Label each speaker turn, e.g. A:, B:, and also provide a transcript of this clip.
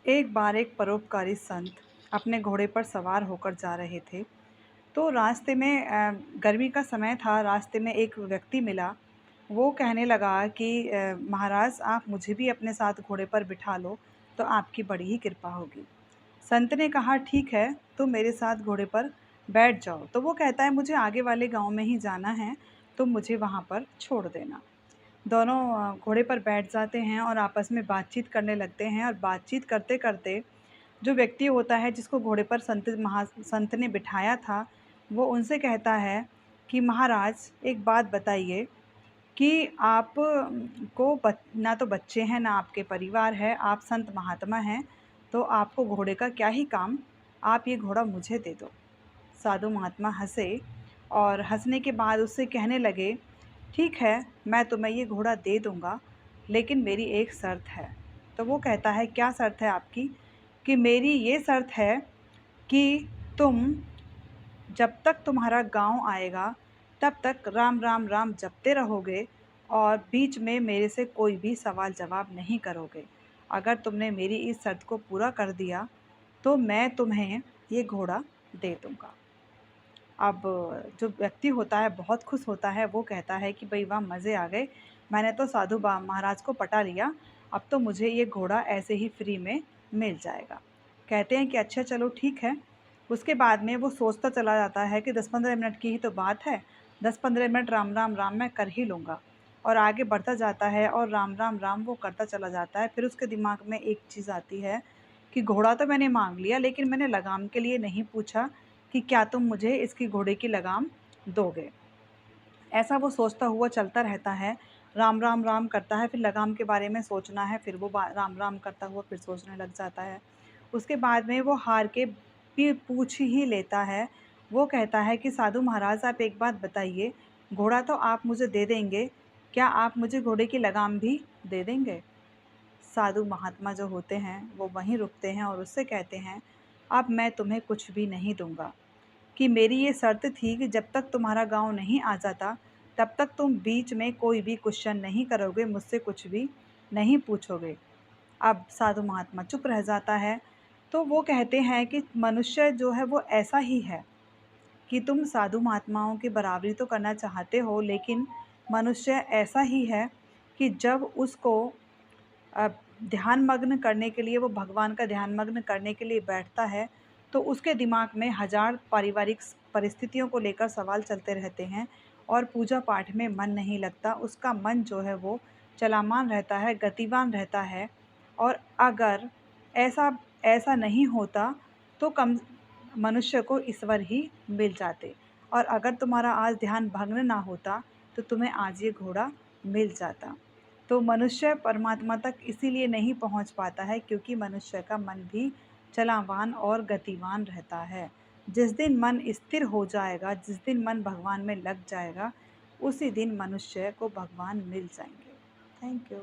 A: एक बार एक परोपकारी संत अपने घोड़े पर सवार होकर जा रहे थे। तो रास्ते में गर्मी का समय था, रास्ते में एक व्यक्ति मिला। वो कहने लगा कि महाराज, आप मुझे भी अपने साथ घोड़े पर बिठा लो, तो आपकी बड़ी ही कृपा होगी। संत ने कहा, ठीक है, तुम मेरे साथ घोड़े पर बैठ जाओ। तो वो कहता है, मुझे आगे वाले गाँव में ही जाना है, तुम मुझे वहाँ पर छोड़ देना। दोनों घोड़े पर बैठ जाते हैं और आपस में बातचीत करने लगते हैं, और बातचीत करते-करते जो व्यक्ति होता है जिसको घोड़े पर संत ने बिठाया था, वो उनसे कहता है कि महाराज, एक बात बताइए कि आप को ना तो बच्चे हैं, ना आपके परिवार है, आप संत महात्मा हैं, तो आपको घोड़े का क्या ही काम, आप ये घोड़ा मुझे दे दो। साधु महात्मा हँसे और हँसने के बाद उससे कहने लगे, ठीक है, मैं तुम्हें ये घोड़ा दे दूँगा, लेकिन मेरी एक शर्त है। तो वो कहता है, क्या शर्त है आपकी? कि मेरी ये शर्त है कि तुम, जब तक तुम्हारा गाँव आएगा, तब तक राम, राम, राम जपते रहोगे और बीच में मेरे से कोई भी सवाल-जवाब नहीं करोगे। अगर तुमने मेरी इस शर्त को पूरा कर दिया, तो मैं तुम्हें ये घोड़ा दे दूँगा। अब जो व्यक्ति होता है बहुत खुश होता है, वो कहता है कि भई वाह! मज़े आ गए, मैंने तो साधु बा महाराज को पटा लिया, अब तो मुझे ये घोड़ा ऐसे ही फ्री में मिल जाएगा। कहते हैं कि अच्छा चलो ठीक है। उसके बाद में वो सोचता चला जाता है कि 10-15 मिनट की ही तो बात है, 10-15 मिनट राम, राम, राम मैं कर ही लूँगा। और आगे बढ़ता जाता है और राम, राम, राम वो करता चला जाता है। फिर उसके दिमाग में एक चीज़ आती है कि घोड़ा तो मैंने माँग लिया, लेकिन मैंने लगाम के लिए नहीं पूछा कि क्या तुम मुझे इसकी घोड़े की लगाम दोगे? ऐसा वो सोचता हुआ चलता रहता है, राम, राम, राम करता है, फिर लगाम के बारे में सोचना है, फिर वो बा राम, राम करता हुआ फिर सोचने लग जाता है। उसके बाद में वो हार के भी पूछ ही लेता है। वो कहता है कि साधु महाराज, आप एक बात बताइए, घोड़ा तो आप मुझे दे देंगे, क्या आप मुझे घोड़े की लगाम भी दे देंगे? साधु महात्मा जो होते हैं, वो वहीं रुकते हैं और उससे कहते हैं, अब मैं तुम्हें कुछ भी नहीं दूँगा। कि मेरी ये शर्त थी कि जब तक तुम्हारा गाँव नहीं आ जाता, तब तक तुम बीच में कोई भी क्वेश्चन नहीं करोगे, मुझसे कुछ भी नहीं पूछोगे। अब साधु महात्मा चुप रह जाता है। तो वो कहते हैं कि मनुष्य जो है वो ऐसा ही है कि तुम साधु महात्माओं की बराबरी तो करना चाहते हो, लेकिन मनुष्य ऐसा ही है कि जब उसको अ, ध्यान मग्न करने के लिए, वो भगवान का ध्यान मग्न करने के लिए बैठता है, तो उसके दिमाग में हज़ार पारिवारिक परिस्थितियों को लेकर सवाल चलते रहते हैं और पूजा पाठ में मन नहीं लगता। उसका मन जो है वो चलामान रहता है, गतिवान रहता है। और अगर ऐसा ऐसा नहीं होता, तो कम मनुष्य को ईश्वर ही मिल जाते। और अगर तुम्हारा आज ध्यान भंग ना होता, तो तुम्हें आज ये घोड़ा मिल जाता। तो मनुष्य परमात्मा तक इसीलिए नहीं पहुंच पाता है, क्योंकि मनुष्य का मन भी चलावान और गतिवान रहता है। जिस दिन मन स्थिर हो जाएगा, जिस दिन मन भगवान में लग जाएगा, उसी दिन मनुष्य को भगवान मिल जाएंगे। Thank you.